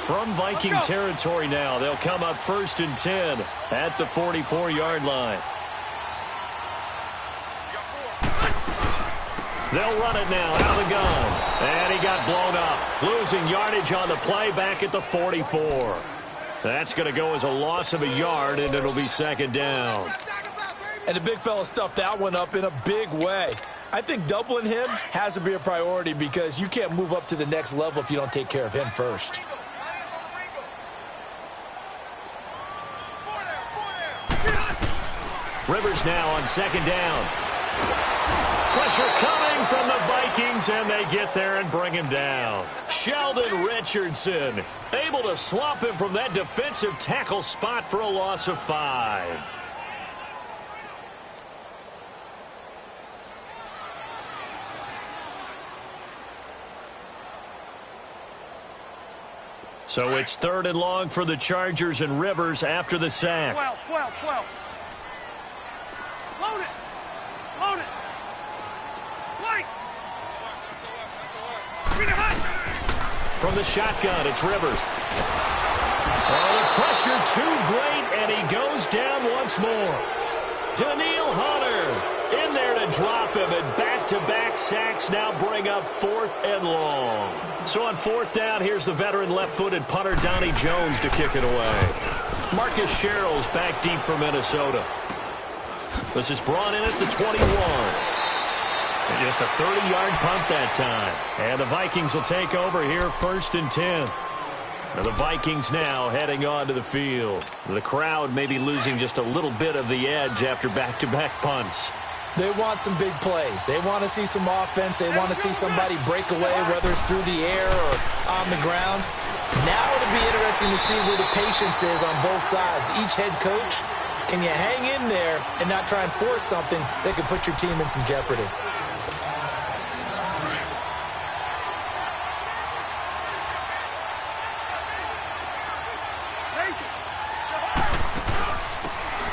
From Viking territory now, they'll come up 1st and 10 at the 44-yard line. They'll run it now out of the gun. And he got blown up. Losing yardage on the play back at the 44. That's going to go as a loss of a yard, and it'll be 2nd down. And the big fella stuffed that one up in a big way. I think doubling him has to be a priority because you can't move up to the next level if you don't take care of him first. Rivers now on 2nd down. Pressure coming from the Vikings, and they get there and bring him down. Sheldon Richardson able to swamp him from that defensive tackle spot for a loss of 5. So it's 3rd and long for the Chargers, and Rivers after the sack. 12. Load it. Load it. White. From the shotgun, it's Rivers. Oh, the pressure too great, and he goes down once more. Daniil Hunter in there to drop him, and back-to-back sacks now bring up 4th and long. So on 4th down, here's the veteran left-footed punter Donnie Jones to kick it away. Marcus Sherrill's back deep for Minnesota. This is brought in at the 21. And just a 30-yard punt that time. And the Vikings will take over here 1st and 10. Now the Vikings now heading onto the field. The crowd may be losing just a little bit of the edge after back-to-back punts. They want some big plays. They want to see some offense. They want to see somebody break away, whether it's through the air or on the ground. Now it'll be interesting to see where the patience is on both sides. Each head coach, can you hang in there and not try and force something that could put your team in some jeopardy?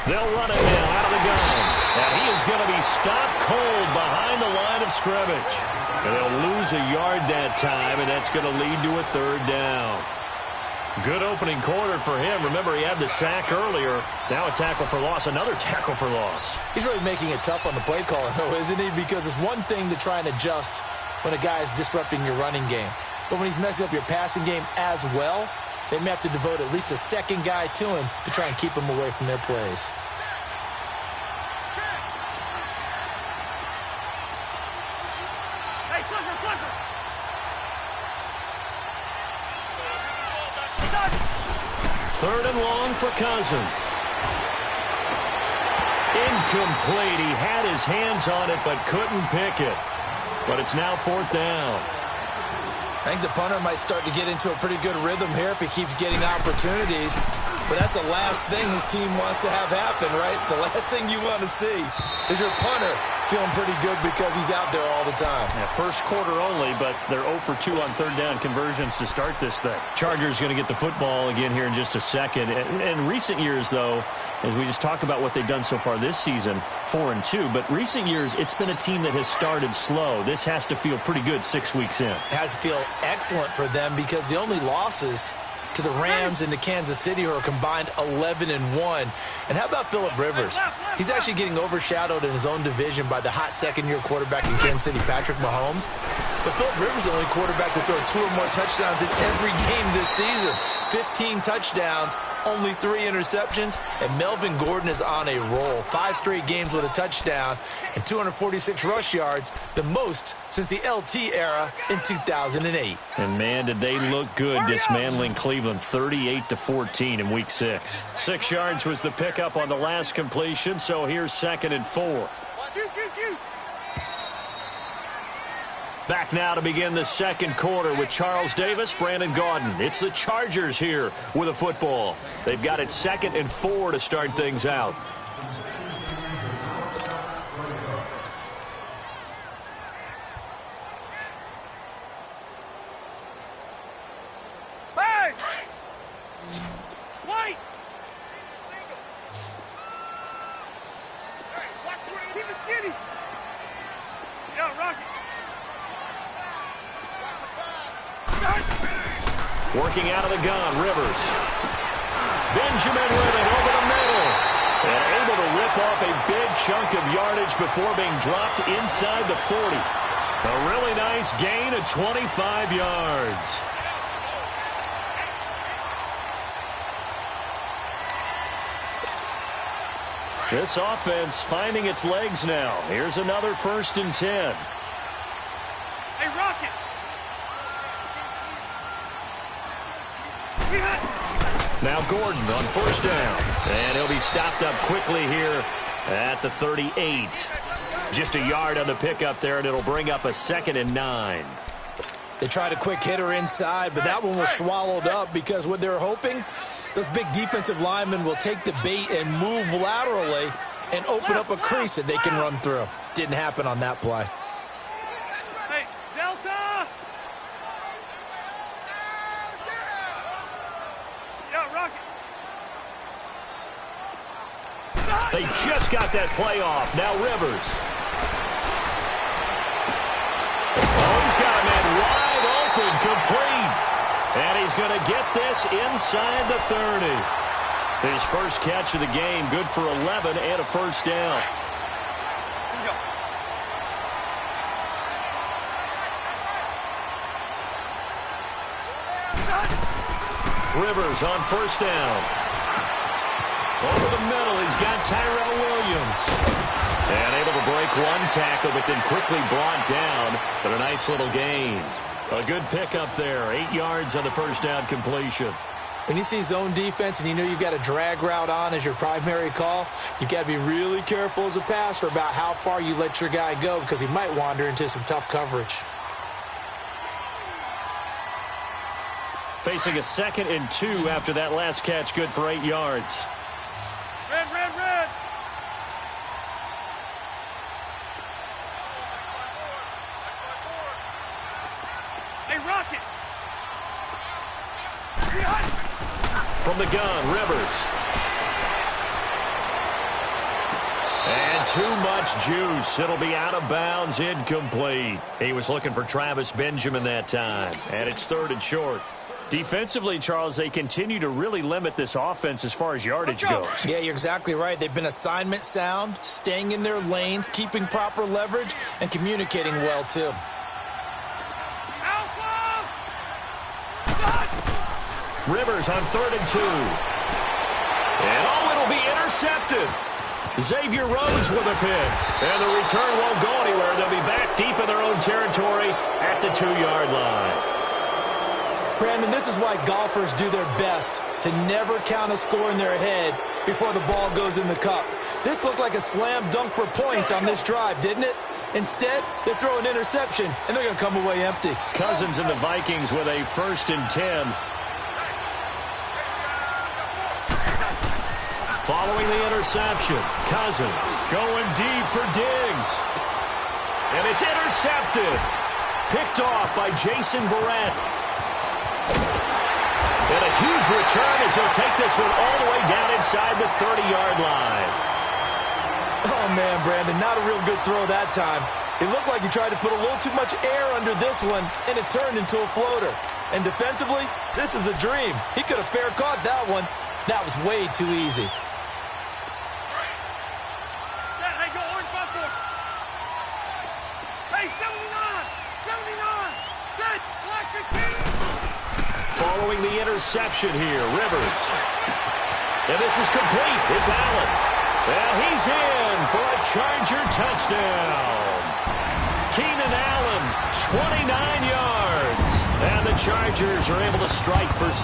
They'll run it now out of the gun. And he is going to be stopped cold behind the line of scrimmage. And they'll lose a yard that time, and that's going to lead to a 3rd down. Good opening quarter for him. Remember, he had the sack earlier. Now a tackle for loss, another tackle for loss. He's really making it tough on the play caller, though, isn't he? Because it's one thing to try and adjust when a guy is disrupting your running game. But when he's messing up your passing game as well, they may have to devote at least a second guy to him to try and keep him away from their plays. Hey, Clifford. 3rd and long for Cousins. Incomplete. He had his hands on it but couldn't pick it. But it's now 4th down. I think the punter might start to get into a pretty good rhythm here if he keeps getting opportunities. But that's the last thing his team wants to have happen, right? The last thing you want to see is your punter feeling pretty good because he's out there all the time. Yeah, first quarter only, but they're 0 for 2 on 3rd down conversions to start this thing. Chargers going to get the football again here in just a second. In recent years, though, as we just talk about what they've done so far this season, 4-2. But recent years, it's been a team that has started slow. This has to feel pretty good 6 weeks in. It has to feel excellent for them because the only losses to the Rams and to Kansas City are combined 11-1. And how about Phillip Rivers? He's actually getting overshadowed in his own division by the hot second-year quarterback in Kansas City, Patrick Mahomes. But Phillip Rivers is the only quarterback to throw 2 or more touchdowns in every game this season. 15 touchdowns, only 3 interceptions, and Melvin Gordon is on a roll. 5 straight games with a touchdown and 246 rush yards, the most since the LT era in 2008. And, man, did they look good dismantling Cleveland 38-14 in Week 6. 6 yards was the pickup on the last completion, so here's 2nd and 4. Back now to begin the second quarter with Charles Davis, Brandon Gaudin. It's the Chargers here with a football. They've got it 2nd and 4 to start things out. White! Keep it skinny! Yeah, Rocky! Working out of the gun, Rivers. Benjamin with it over the middle. And able to rip off a big chunk of yardage before being dropped inside the 40. A really nice gain of 25 yards. This offense finding its legs now. Here's another 1st and 10. Hey, Rocket! Now Gordon on 1st down. And he'll be stopped up quickly here at the 38. Just a yard on the pickup there, and it'll bring up a 2nd and 9. They tried a quick hitter inside, but that one was swallowed up because what they're hoping, those big defensive linemen will take the bait and move laterally and open up a crease that they can run through. Didn't happen on that play. Hey, Delta! Yeah, Rocket! They just got that play off. Now Rivers. Oh, he's got a man wide open, complete. And he's going to get this inside the 30. His first catch of the game, good for 11 and a 1st down. Rivers on 1st down. Over the middle, he's got Tyrell Williams. And able to break one tackle, but then quickly brought down. But a nice little gain. A good pickup there. 8 yards on the 1st down completion. When you see zone defense and you know you've got a drag route on as your primary call, you've got to be really careful as a passer about how far you let your guy go because he might wander into some tough coverage. Facing a 2nd and 2 after that last catch, good for 8 yards. Red, red, red! Hey, Rocket! From the gun, Rivers. And too much juice. It'll be out of bounds, incomplete. He was looking for Travis Benjamin that time. And it's 3rd and short. Defensively, Charles, they continue to really limit this offense as far as yardage goes. Yeah, you're exactly right. They've been assignment sound, staying in their lanes, keeping proper leverage, and communicating well, too. Rivers on 3rd and 2. And oh, it'll be intercepted. Xavier Rhodes with a pick. And the return won't go anywhere. They'll be back deep in their own territory at the 2-yard line. Brandon, this is why golfers do their best to never count a score in their head before the ball goes in the cup. This looked like a slam dunk for points on this drive, didn't it? Instead, they throw an interception, and they're going to come away empty. Cousins and the Vikings with a 1st and 10. Following the interception, Cousins going deep for Diggs. And it's intercepted. Picked off by Jason Verrett. And a huge return as he'll take this one all the way down inside the 30-yard line. Oh, man, Brandon, not a real good throw that time. It looked like he tried to put a little too much air under this one, and it turned into a floater. And defensively, this is a dream. He could have fair caught that one. That was way too easy. Hey, go orange 5-4. Hey, 79! 79! Set! Black the key! Following the interception here, Rivers. And this is complete. It's Allen. Well, he's in for a Charger touchdown. Keenan Allen, 29 yards. And the Chargers are able to strike for 6.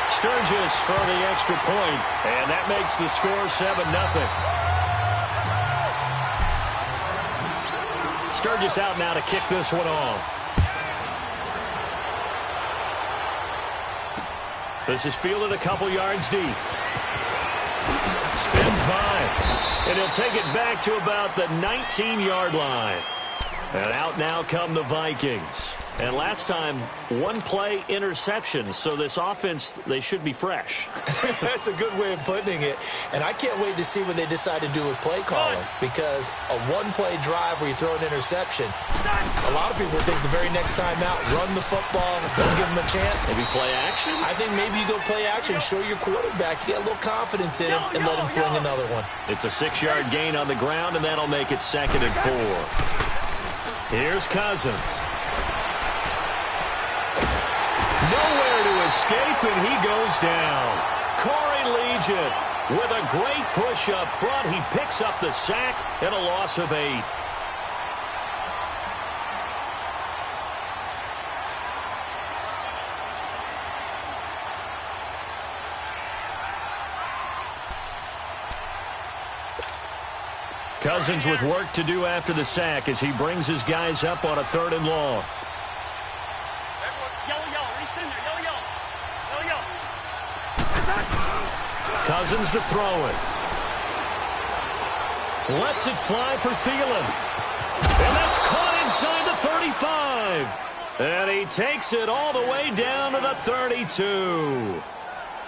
Sturgis for the extra point, and that makes the score 7-0. Sturgis out now to kick this one off. This is fielded a couple yards deep. Spins by, and he'll take it back to about the 19-yard line. And out now come the Vikings. And last time, one-play interception. So this offense, they should be fresh. That's a good way of putting it. And I can't wait to see what they decide to do with play calling. Because a one-play drive where you throw an interception, a lot of people think the very next time out, run the football, don't give them a chance. Maybe play action? I think maybe you go play action, show your quarterback, get a little confidence in him, and let him fling another one. It's a 6-yard gain on the ground, and that'll make it 2nd and 4. Here's Cousins. Nowhere to escape, and he goes down. Corey Legion with a great push up front. He picks up the sack and a loss of 8. Cousins with work to do after the sack as he brings his guys up on a 3rd and long. Cousins to throw it. Lets it fly for Thielen. And that's caught inside the 35. And he takes it all the way down to the 32.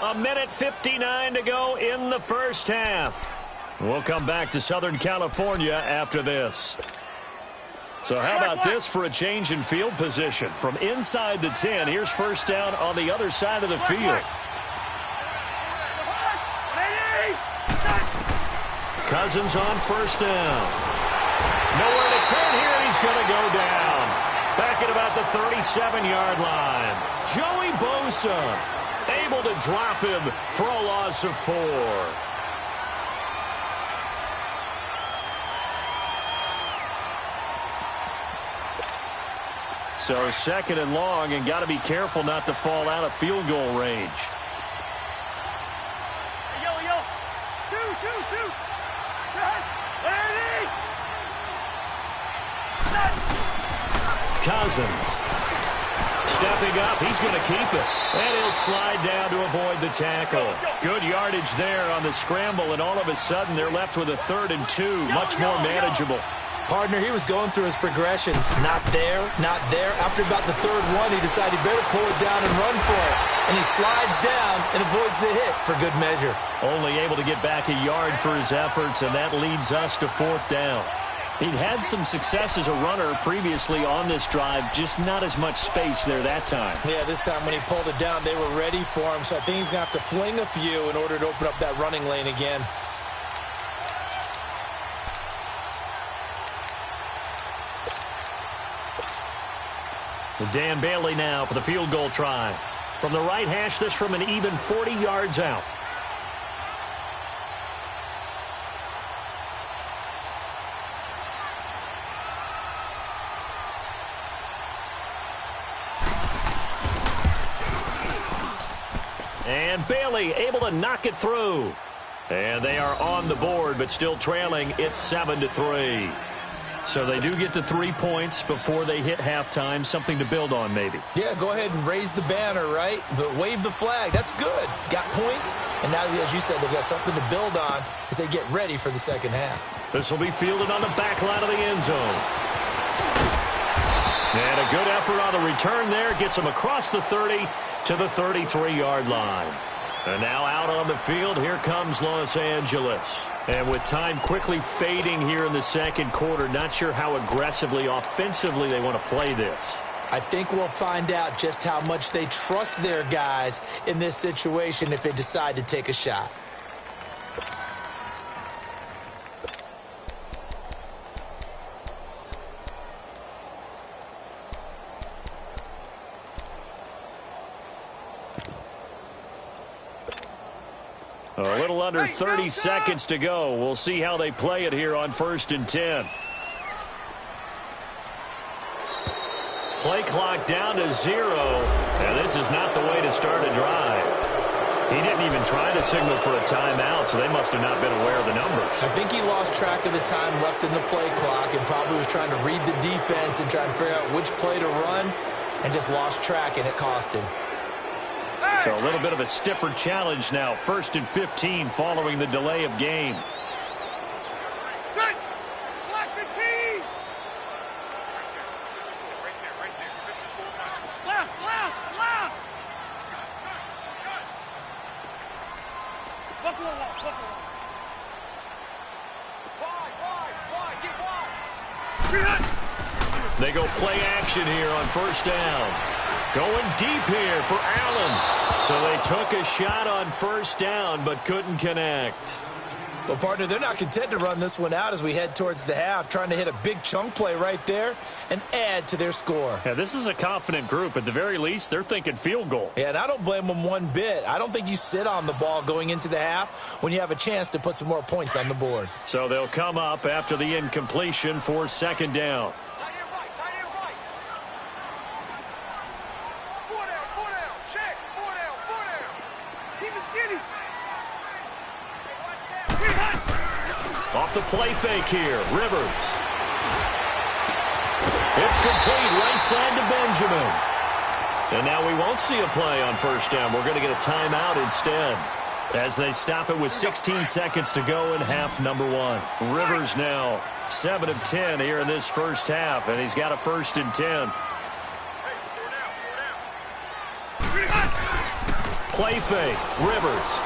1:59 to go in the first half. We'll come back to Southern California after this. So how about this for a change in field position? From inside the 10, here's first down on the other side of the field. Cousins on first down. Nowhere to turn here, and he's going to go down. Back at about the 37-yard line. Joey Bosa able to drop him for a loss of 4. So 2nd and long, and got to be careful not to fall out of field goal range. Cousins stepping up. He's going to keep it. And he'll slide down to avoid the tackle. Good yardage there on the scramble, and all of a sudden they're left with a 3rd and 2. Much more manageable. Partner, he was going through his progressions. Not there, not there. After about the 3rd one, he decided he better pull it down and run for it. And he slides down and avoids the hit for good measure. Only able to get back a yard for his efforts, and that leads us to 4th down. He'd had some success as a runner previously on this drive, just not as much space there that time. Yeah, this time when he pulled it down, they were ready for him, so I think he's going to have to fling a few in order to open up that running lane again. Dan Bailey now for the field goal try. From the right hash, this from an even 40 yards out. And Bailey able to knock it through. And they are on the board, but still trailing. It's 7-3. So they do get the 3 points before they hit halftime. Something to build on, maybe. Yeah, go ahead and raise the banner, right? Wave the flag. That's good. Got points. And now, as you said, they've got something to build on as they get ready for the second half. This will be fielded on the back line of the end zone. And a good effort on the return there. Gets them across the 30 to the 33-yard line. And now out on the field, here comes Los Angeles. And with time quickly fading here in the second quarter, not sure how aggressively, offensively they want to play this. I think we'll find out just how much they trust their guys in this situation if they decide to take a shot. A little under 30 seconds to go. We'll see how they play it here on 1st and 10. Play clock down to 0. And this is not the way to start a drive. He didn't even try to signal for a timeout, so they must have not been aware of the numbers. I think he lost track of the time left in the play clock and probably was trying to read the defense and trying to figure out which play to run and just lost track, and it cost him. So a little bit of a stiffer challenge now. 1st and 15 following the delay of game. Buffalo wall. Buffalo wall. Wide. Get wide. They go play action here on first down. Going deep here for Allen. So they took a shot on first down but couldn't connect. Well, partner, they're not content to run this one out as we head towards the half, trying to hit a big chunk play right there and add to their score. Yeah, this is a confident group. At the very least, they're thinking field goal. Yeah, and I don't blame them one bit. I don't think you sit on the ball going into the half when you have a chance to put some more points on the board. So they'll come up after the incompletion for second down. Off the play fake here, Rivers. It's complete right side to Benjamin. And now we won't see a play on first down. We're going to get a timeout instead as they stop it with 16 seconds to go in half number one. Rivers now 7 of 10 here in this first half, and he's got a 1st and 10. Play fake, Rivers.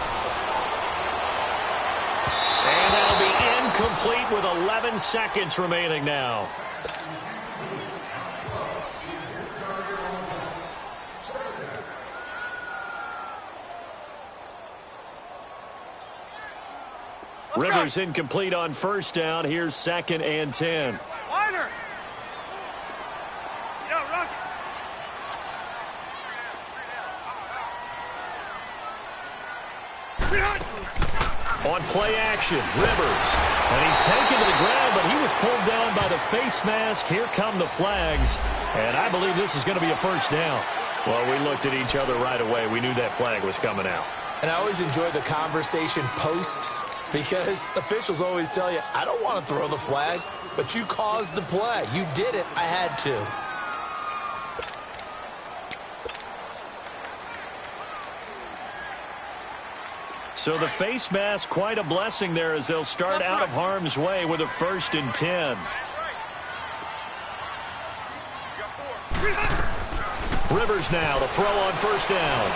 And that'll be incomplete with 11 seconds remaining now. Rivers incomplete on first down. Here's 2nd and 10. Wider. Rocky. On play action, Rivers. And he's taken to the ground, but he was pulled down by the face mask. Here come the flags. And I believe this is going to be a first down. Well, we looked at each other right away. We knew that flag was coming out. And I always enjoy the conversation post because officials always tell you, I don't want to throw the flag, but you caused the play. You did it. I had to. So the face mask, quite a blessing there as they'll start out of harm's way with a 1st and 10. Rivers now to throw on first down.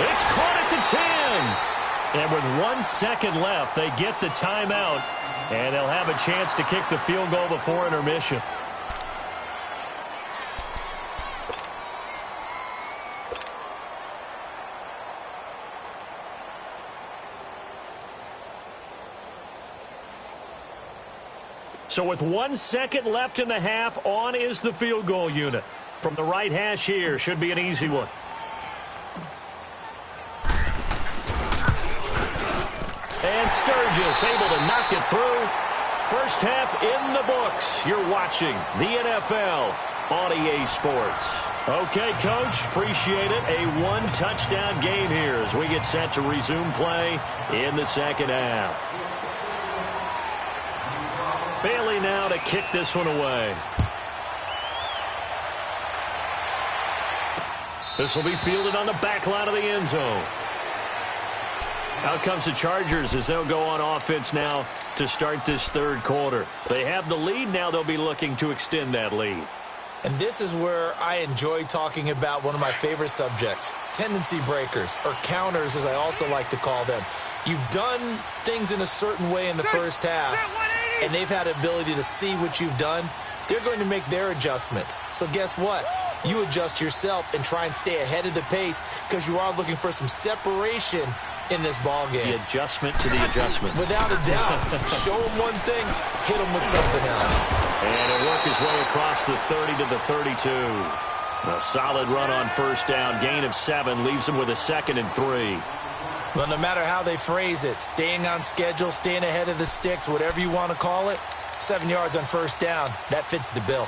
It's caught at the 10. And with 1 second left, they get the timeout, and they'll have a chance to kick the field goal before intermission. So with 1 second left in the half, on is the field goal unit. From the right hash here, should be an easy one. And Sturgis able to knock it through. First half in the books. You're watching the NFL on EA Sports. Okay, Coach, appreciate it. A 1-touchdown game here as we get set to resume play in the second half. Bailey now to kick this one away. This will be fielded on the back line of the end zone. Out comes the Chargers as they'll go on offense now to start this third quarter. They have the lead. Now they'll be looking to extend that lead. And this is where I enjoy talking about one of my favorite subjects, tendency breakers, or counters as I also like to call them. You've done things in a certain way in the first half, and they've had the ability to see what you've done. They're going to make their adjustments. So guess what? You adjust yourself and try and stay ahead of the pace because you are looking for some separation in this ball game. The adjustment to the adjustment. Without a doubt. Show them one thing, hit them with something else. And he'll work his way across the 30 to the 32. A solid run on first down. Gain of 7 leaves him with a 2nd and 3. Well, no matter how they phrase it, staying on schedule, staying ahead of the sticks, whatever you want to call it, 7 yards on first down, that fits the bill.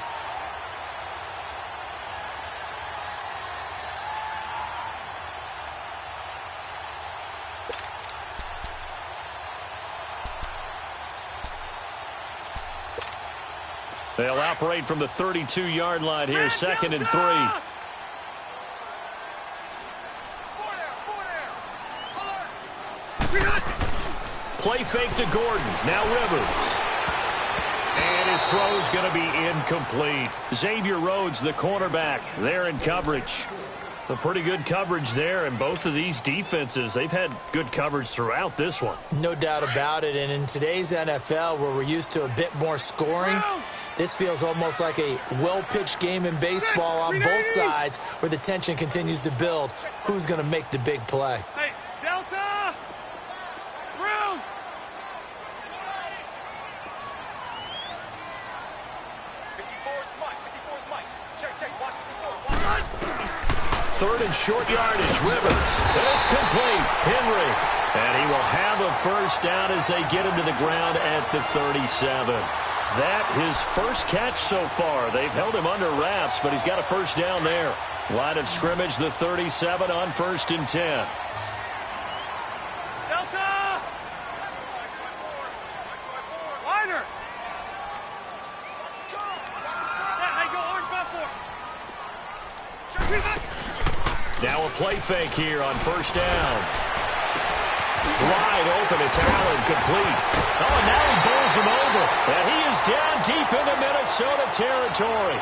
They'll operate from the 32-yard line here, 2nd and 3. Play fake to Gordon. Now Rivers. And his throw's going to be incomplete. Xavier Rhodes, the cornerback, there in coverage. A pretty good coverage there, and both of these defenses, they've had good coverage throughout this one. No doubt about it, and in today's NFL, where we're used to a bit more scoring, this feels almost like a well-pitched game in baseball on both sides, where the tension continues to build. Who's going to make the big play? Hey, Delta! Room! Third and short yardage, Rivers. It's complete. Henry. And he will have a first down as they get him to the ground at the 37. That his first catch so far. They've held him under wraps, but he's got a first down there. Line of scrimmage, the 37 on 1st and 10. Delta! Wider! Hey, go orange 5-4. Now a play fake here on first down. Wide open, it's Allen, complete. Oh, and now he bowls him over. And he is down deep into Minnesota territory.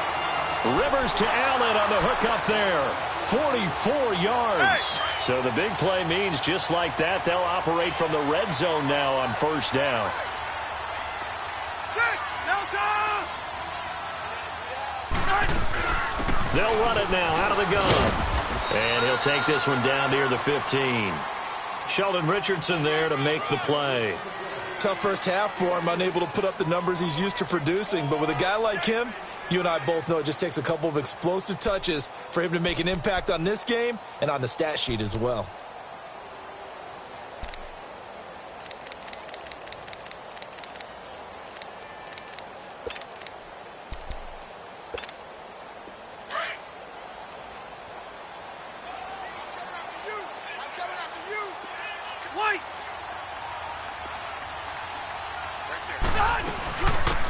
Rivers to Allen on the hookup there. 44 yards. Hey. So the big play means just like that, they'll operate from the red zone now on first down. They'll run it now out of the gun. And he'll take this one down near the 15. Sheldon Richardson there to make the play. Tough first half for him, unable to put up the numbers he's used to producing. But with a guy like him, you and I both know it just takes a couple of explosive touches for him to make an impact on this game and on the stat sheet as well.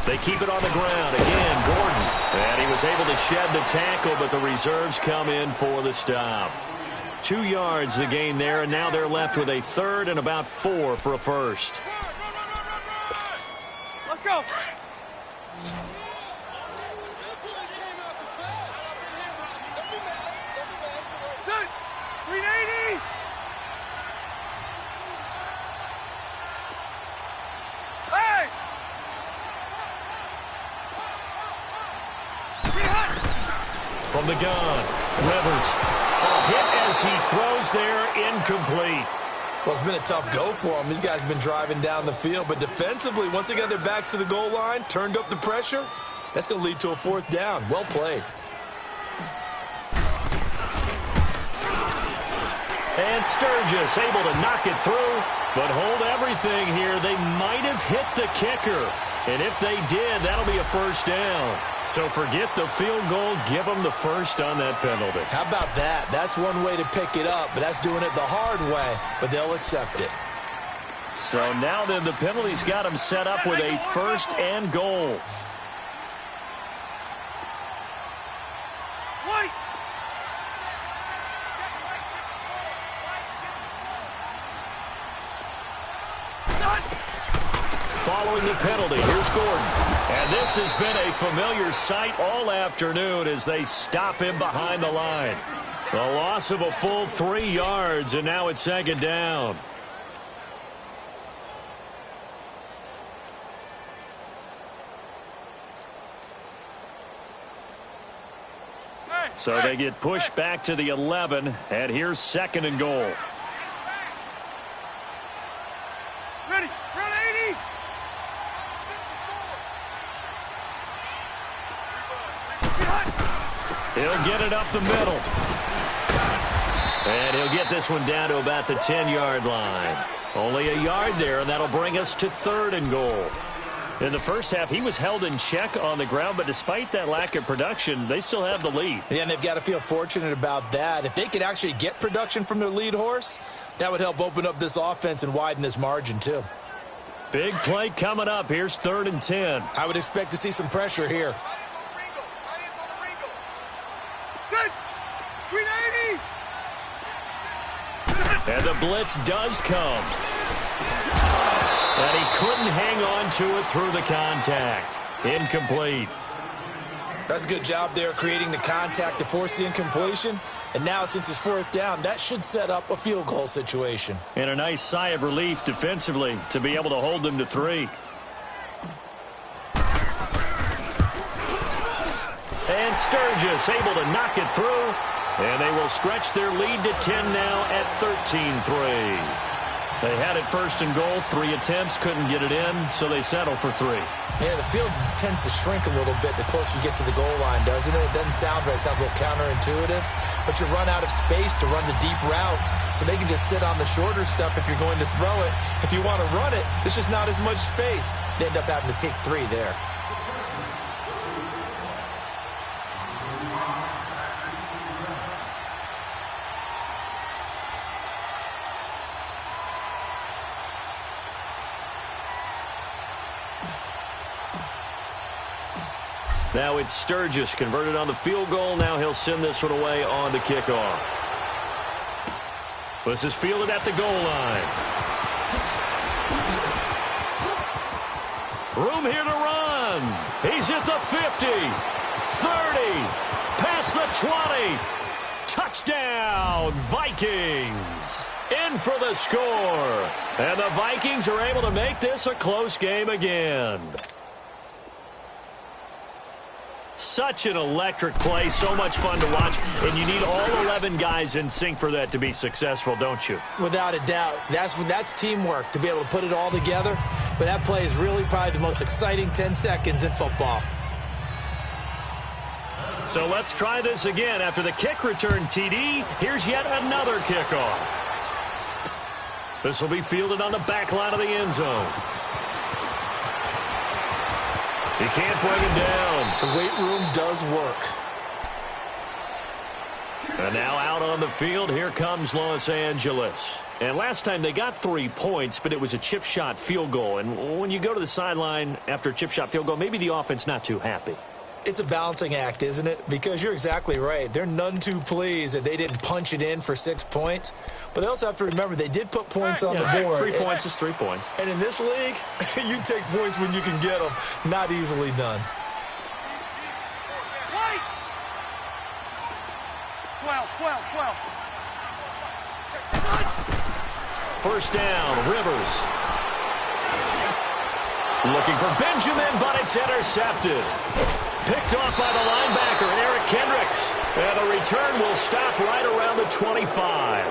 They keep it on the ground. Again, Gordon. And he was able to shed the tackle, but the reserves come in for the stop. 2 yards the gain there, and now they're left with a third and about 4 for a first. Let's go. Set. 380. Hey. From the gun, Rivers. A hit as he throws there, incomplete. Well, it's been a tough go for him. These guys have been driving down the field, but defensively, once they got their backs to the goal line, turned up the pressure, that's going to lead to a 4th down. Well played. And Sturgis able to knock it through, but hold everything here. They might have hit the kicker. And if they did, that'll be a first down. So forget the field goal. Give them the first on that penalty. How about that? That's one way to pick it up, but that's doing it the hard way, but they'll accept it. So now then the penalty's got them set up with a first and goal. White. Following the penalty, here's Gordon. And this has been a familiar sight all afternoon as they stop him behind the line. A loss of a full 3 yards, and now it's 2nd down. So they get pushed back to the 11, and here's 2nd and goal. Ready. Run 80. He'll get it up the middle. And he'll get this one down to about the 10-yard line. Only a yard there, and that'll bring us to 3rd and goal. In the first half, he was held in check on the ground, but despite that lack of production, they still have the lead. Yeah, and they've got to feel fortunate about that. If they could actually get production from their lead horse, that would help open up this offense and widen this margin, too. Big play coming up. Here's 3rd and 10. I would expect to see some pressure here. Set. 380. And the blitz does come. And he couldn't hang on to it through the contact. Incomplete. That's a good job there creating the contact to force the incompletion. And now, since it's fourth down, that should set up a field goal situation. And a nice sigh of relief defensively to be able to hold them to 3. And Sturgis able to knock it through. And they will stretch their lead to 10 now at 13-3. They had it first and goal. 3 attempts, couldn't get it in, so they settle for 3. Yeah, the field tends to shrink a little bit the closer you get to the goal line, doesn't it? It doesn't sound right. It sounds a little counterintuitive. But you run out of space to run the deep routes, so they can just sit on the shorter stuff if you're going to throw it. If you want to run it, there's just not as much space. They end up having to take 3 there. Now it's Sturgis converted on the field goal. Now he'll send this one away on the kickoff. This is fielded at the goal line. Room here to run. He's at the 50, 30, past the 20. Touchdown, Vikings. In for the score. And the Vikings are able to make this a close game again. Such an electric play, so much fun to watch, and you need all 11 guys in sync for that to be successful, don't you? Without a doubt. That's teamwork, to be able to put it all together. But that play is really probably the most exciting 10 seconds in football. So let's try this again. After the kick return TD, here's yet another kickoff. This will be fielded on the back line of the end zone. He can't bring him down. The weight room does work. And now out on the field, here comes Los Angeles. And last time they got 3 points, but it was a chip shot field goal. And when you go to the sideline after a chip shot field goal, maybe the offense not too happy. It's a balancing act, isn't it? Because you're exactly right. They're none too pleased that they didn't punch it in for 6 points. But they also have to remember they did put points on the board. 3 points is 3 points. And in this league, you take points when you can get them. Not easily done. 12. First down, Rivers. Looking for Benjamin, but it's intercepted. Picked off by the linebacker, Eric Kendricks. And the return will stop right around the 25.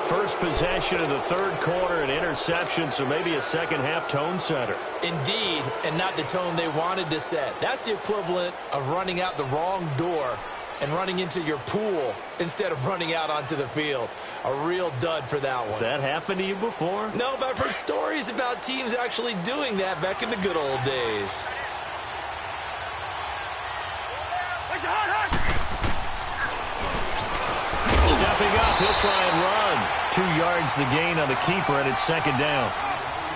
First possession of the third quarter, an interception, so maybe a second-half tone setter. Indeed, and not the tone they wanted to set. That's the equivalent of running out the wrong door and running into your pool instead of running out onto the field. A real dud for that one. Has that happened to you before? No, but I've heard stories about teams actually doing that back in the good old days. Stepping up, he'll try and run. 2 yards the gain on the keeper, and it's second down.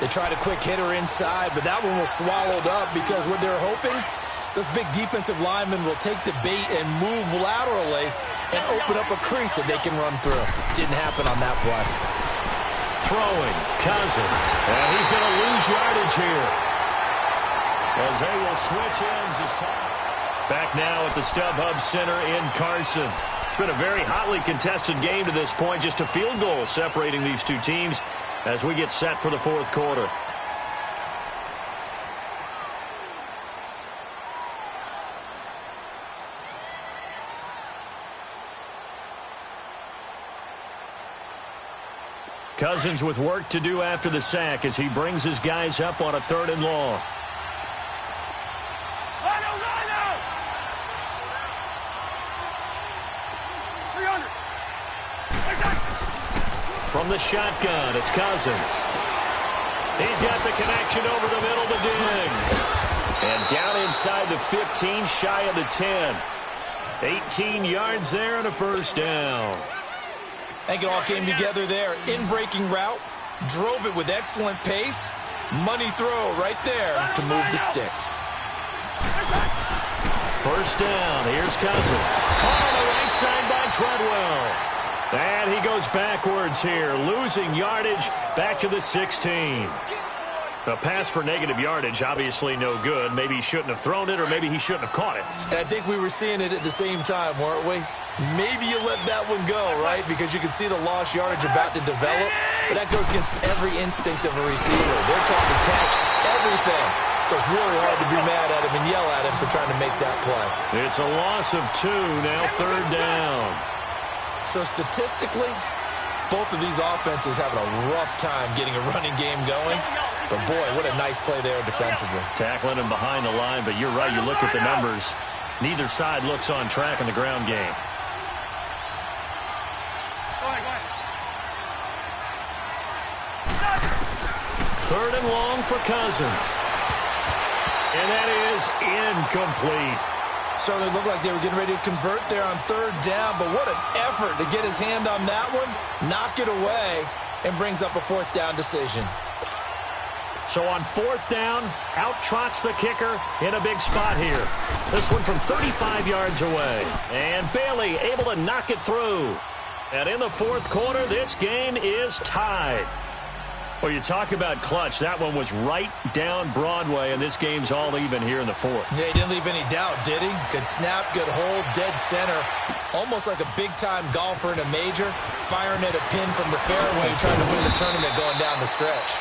They tried a quick hitter inside, but that one was swallowed up because what they're hoping, those big defensive linemen will take the bait and move laterally and open up a crease that they can run through. Didn't happen on that play. Throwing, Cousins. And he's going to lose yardage here, as they will switch ends this time. Back now at the StubHub Center in Carson. It's been a very hotly contested game to this point. Just a field goal separating these two teams as we get set for the fourth quarter. Cousins with work to do after the sack as he brings his guys up on a 3rd and long. From the shotgun, it's Cousins. He's got the connection over the middle to Diggs. And down inside the 15, shy of the 10. 18 yards there and a first down. I think it all came together there. In-breaking route, drove it with excellent pace. Money throw right there to move the sticks. First down, here's Cousins. On the right side by Treadwell. And he goes backwards here, losing yardage back to the 16. A pass for negative yardage, obviously no good. Maybe he shouldn't have thrown it, or maybe he shouldn't have caught it. I think we were seeing it at the same time, weren't we? Maybe you let that one go, right? Because you can see the lost yardage about to develop. But that goes against every instinct of a receiver. They're trying to catch everything. So it's really hard to be mad at him and yell at him for trying to make that play. It's a loss of 2, now 3rd down. So statistically, both of these offenses having a rough time getting a running game going. But, boy, what a nice play there defensively. Tackling him behind the line, but you're right. You look at the numbers. Neither side looks on track in the ground game. Go ahead. 3rd and long for Cousins. And that is incomplete. Certainly looked like they were getting ready to convert there on 3rd down, but what an effort to get his hand on that one, knock it away, and brings up a 4th down decision. So on 4th down, out trots the kicker in a big spot here. This one from 35 yards away. And Bailey able to knock it through. And in the 4th quarter, this game is tied. Well, you talk about clutch. That one was right down Broadway, and this game's all even here in the 4th. Yeah, he didn't leave any doubt, did he? Good snap, good hold, dead center. Almost like a big-time golfer in a major, firing at a pin from the fairway, trying to win the tournament going down the stretch.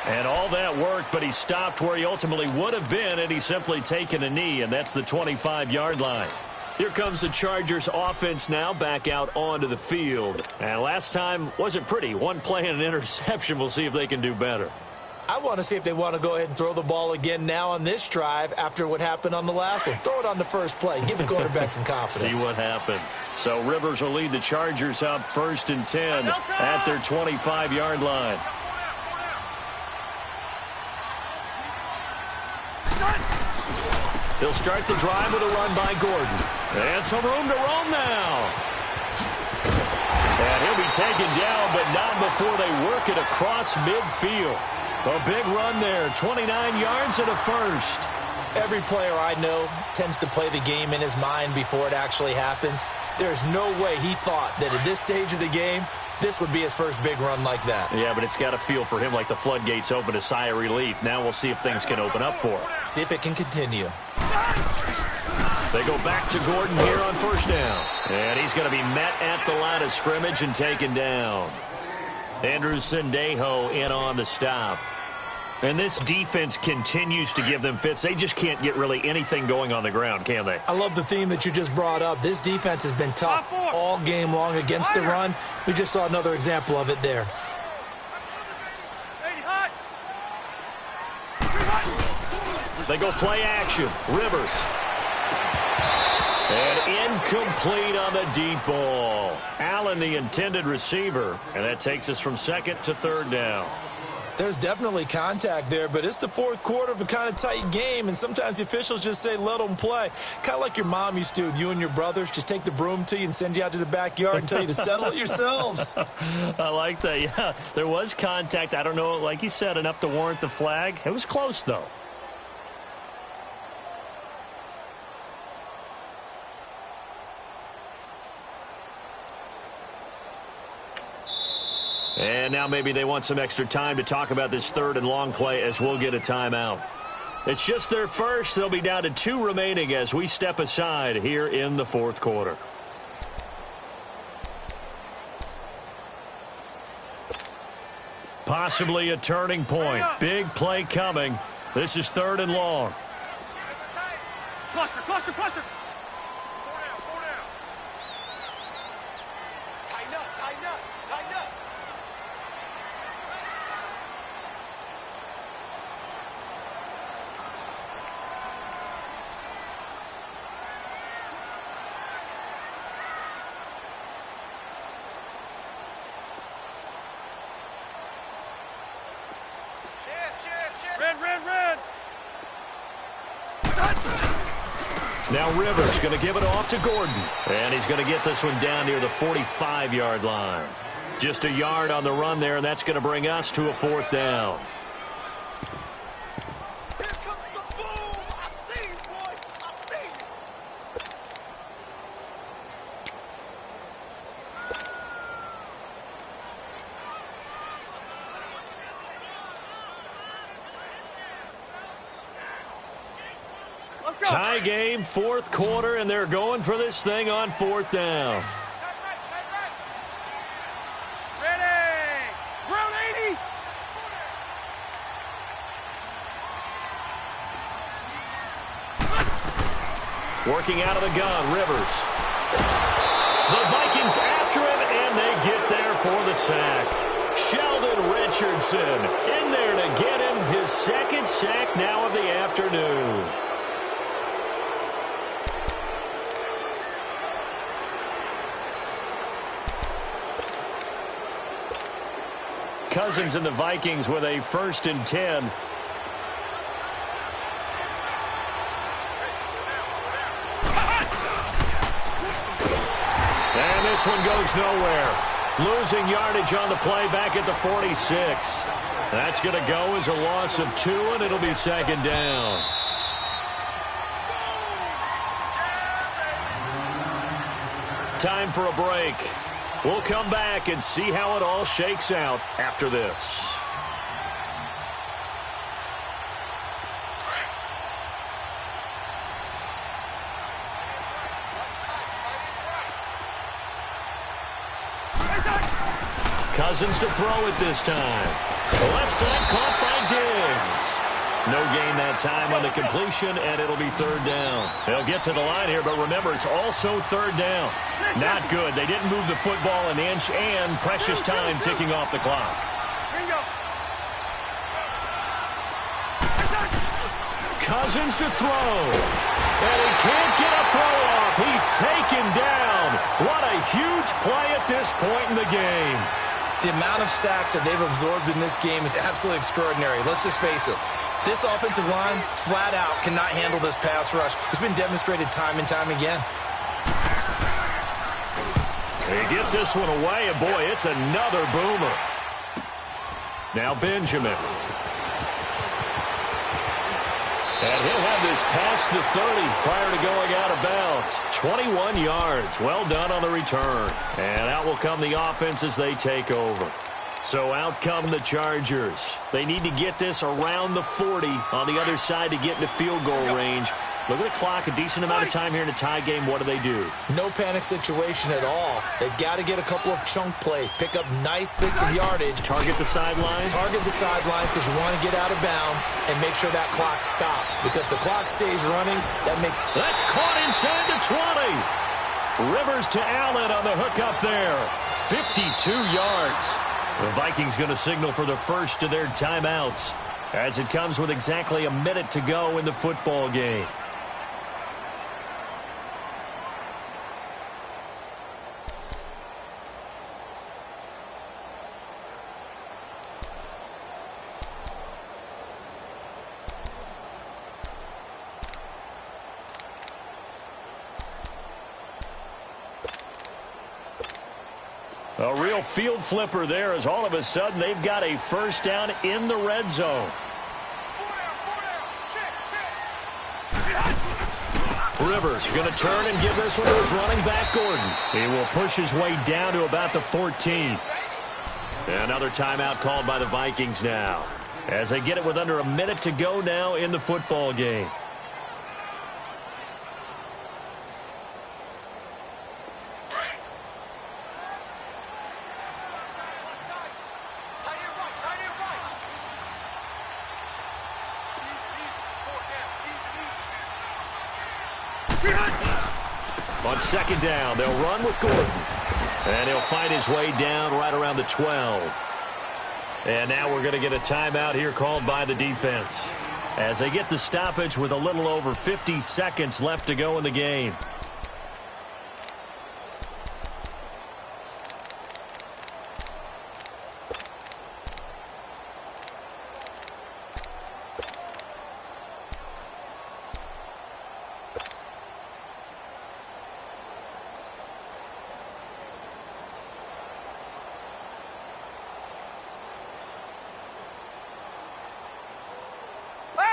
And all that worked, but he stopped where he ultimately would have been, and he's simply taken a knee, and that's the 25-yard line. Here comes the Chargers offense now back out onto the field. And last time wasn't pretty. One play and an interception. We'll see if they can do better. I want to see if they want to go ahead and throw the ball again now on this drive after what happened on the last one. Throw it on the first play. Give the quarterback some confidence. See what happens. So Rivers will lead the Chargers up 1st and 10 at their 25-yard line. They'll start the drive with a run by Gordon. And some room to roam now. And he'll be taken down, but not before they work it across midfield. A big run there, 29 yards and a first. Every player I know tends to play the game in his mind before it actually happens. There's no way he thought that at this stage of the game, this would be his first big run like that. Yeah, but it's got to feel for him like the floodgates open, a sigh of relief. Now we'll see if things can open up for him. See if it can continue. They go back to Gordon here on 1st down. And he's going to be met at the line of scrimmage and taken down. Andrew Sendejo in on the stop. And this defense continues to give them fits. They just can't get really anything going on the ground, can they? I love the theme that you just brought up. This defense has been tough all game long against the run. We just saw another example of it there. They go play action. Rivers. And incomplete on the deep ball. Allen, the intended receiver. And that takes us from 2nd to 3rd down. There's definitely contact there, but it's the 4th quarter of a kind of tight game, and sometimes the officials just say, let them play. Kind of like your mom used to with you and your brothers. Just take the broom to you and send you out to the backyard and tell you to settle it yourselves. I like that. Yeah, there was contact. I don't know, like you said, enough to warrant the flag. It was close, though. And now maybe they want some extra time to talk about this 3rd and long play as we'll get a timeout. It's just their first. They'll be down to 2 remaining as we step aside here in the 4th quarter. Possibly a turning point. Big play coming. This is 3rd and long. Cluster. Tighten up. Red. Now Rivers going to give it off to Gordon. And he's going to get this one down near the 45-yard line. Just a yard on the run there, and that's going to bring us to a 4th down. Here comes the boom. I see you, boy. I see you. Tie game, fourth quarter, and they're going for this thing on fourth down. Ready. Round 80. Working out of the gun, Rivers. The Vikings after him, and they get there for the sack. Sheldon Richardson in there to get him his second sack now of the afternoon. Cousins and the Vikings with a 1st and 10. And this one goes nowhere. Losing yardage on the play back at the 46. That's going to go as a loss of 2, and it'll be 2nd down. Time for a break. We'll come back and see how it all shakes out after this. Cousins to throw it this time. Left side caught by Diggs. No gain that time on the completion, and it'll be 3rd down. They'll get to the line here, but remember, it's also 3rd down. Not good. They didn't move the football an inch, and precious time ticking off the clock. Cousins to throw. And he can't get a throw off. He's taken down. What a huge play at this point in the game. The amount of sacks that they've absorbed in this game is absolutely extraordinary. Let's just face it. This offensive line, flat out, cannot handle this pass rush. It's been demonstrated time and time again. He gets this one away, and boy, it's another boomer. Now Benjamin. And he'll have this past the 30 prior to going out of bounds. 21 yards. Well done on the return. And out will come the offense as they take over. So out come the Chargers. They need to get this around the 40 on the other side to get into field goal range. Look at the clock, a decent amount of time here in a tie game. What do? No panic situation at all. They've got to get a couple of chunk plays, pick up nice bits of yardage. Target the sidelines? Target the sidelines because you want to get out of bounds and make sure that clock stops. Because if the clock stays running, that makes... That's caught inside the 20. Rivers to Allen on the hook up there. 52 yards. The Vikings going to signal for the first of their timeouts as it comes with exactly a minute to go in the football game. A real field flipper there as all of a sudden they've got a first down in the red zone. Rivers going to turn and give this one to his running back, Gordon. He will push his way down to about the 14. Another timeout called by the Vikings now as they get it with under a minute to go now in the football game. On second down, they'll run with Gordon. And he'll find his way down right around the 12. And now we're going to get a timeout here called by the defense as they get the stoppage with a little over 50 seconds left to go in the game.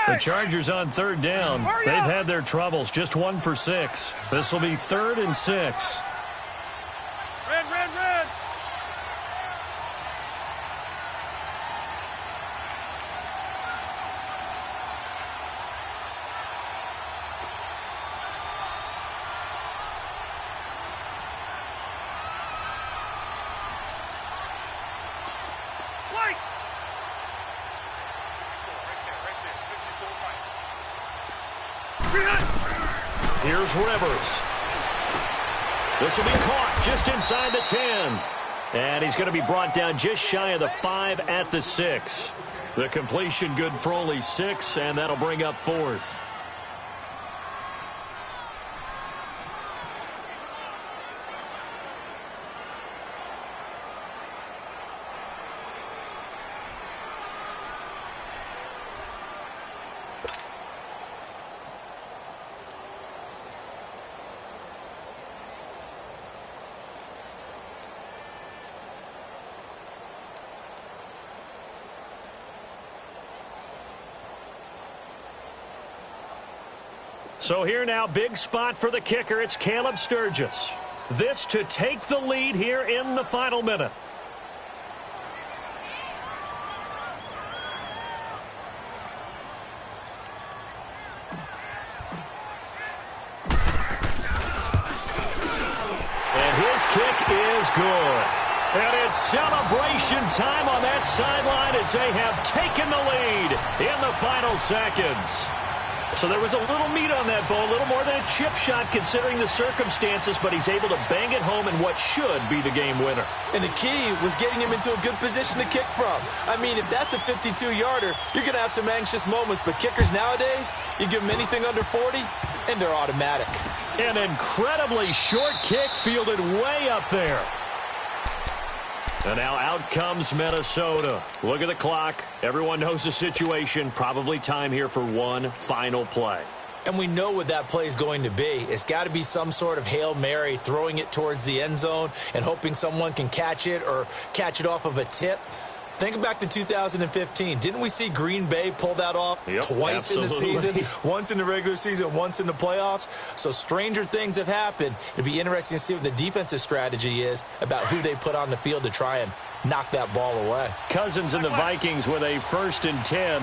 The Chargers on third down. They've had their troubles. Just 1 for 6. This will be 3rd and 6. Red. Here's Rivers. This will be caught just inside the 10. And he's going to be brought down just shy of the 5 at the 6. The completion good for only 6, and that'll bring up 4th. So here now, big spot for the kicker. It's Caleb Sturgis. This to take the lead here in the final minute. And his kick is good. And it's celebration time on that sideline as they have taken the lead in the final seconds. So there was a little meat on that ball, a little more than a chip shot considering the circumstances, but he's able to bang it home in what should be the game winner. And the key was getting him into a good position to kick from. I mean, if that's a 52-yarder, you're going to have some anxious moments, but kickers nowadays, you give them anything under 40, and they're automatic. An incredibly short kick fielded way up there. And now out comes Minnesota. Look at the clock. Everyone knows the situation. Probably time here for one final play. And we know what that play is going to be. It's got to be some sort of Hail Mary, throwing it towards the end zone and hoping someone can catch it or catch it off of a tip. Think back to 2015. Didn't we see Green Bay pull that off twice in the season? Once in the regular season, once in the playoffs. So stranger things have happened. It'd be interesting to see what the defensive strategy is about who they put on the field to try and knock that ball away. Cousins and the Vikings with a 1st and 10.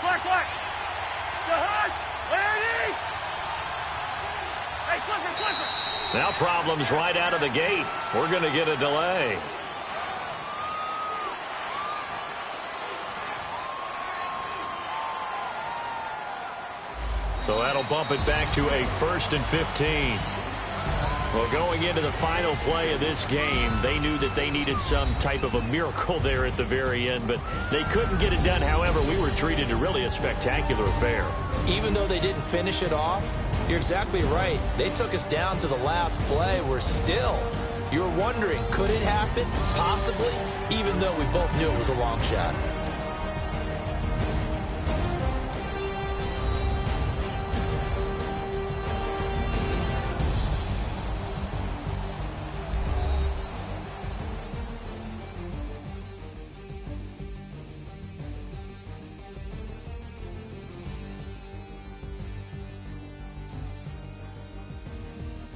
Black. Hey, Clifford. Now problems right out of the gate. We're going to get a delay. So that'll bump it back to a 1st and 15. Well, going into the final play of this game, they knew that they needed some type of a miracle there at the very end, but they couldn't get it done. However, we were treated to really a spectacular affair. Even though they didn't finish it off, you're exactly right. They took us down to the last play. We're still, you were wondering, could it happen? Possibly, even though we both knew it was a long shot.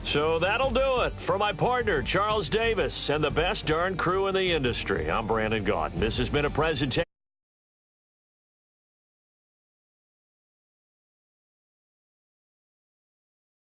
So that'll do it for my partner, Charles Davis, and the best darn crew in the industry. I'm Brandon Gaudin. This has been a presentation.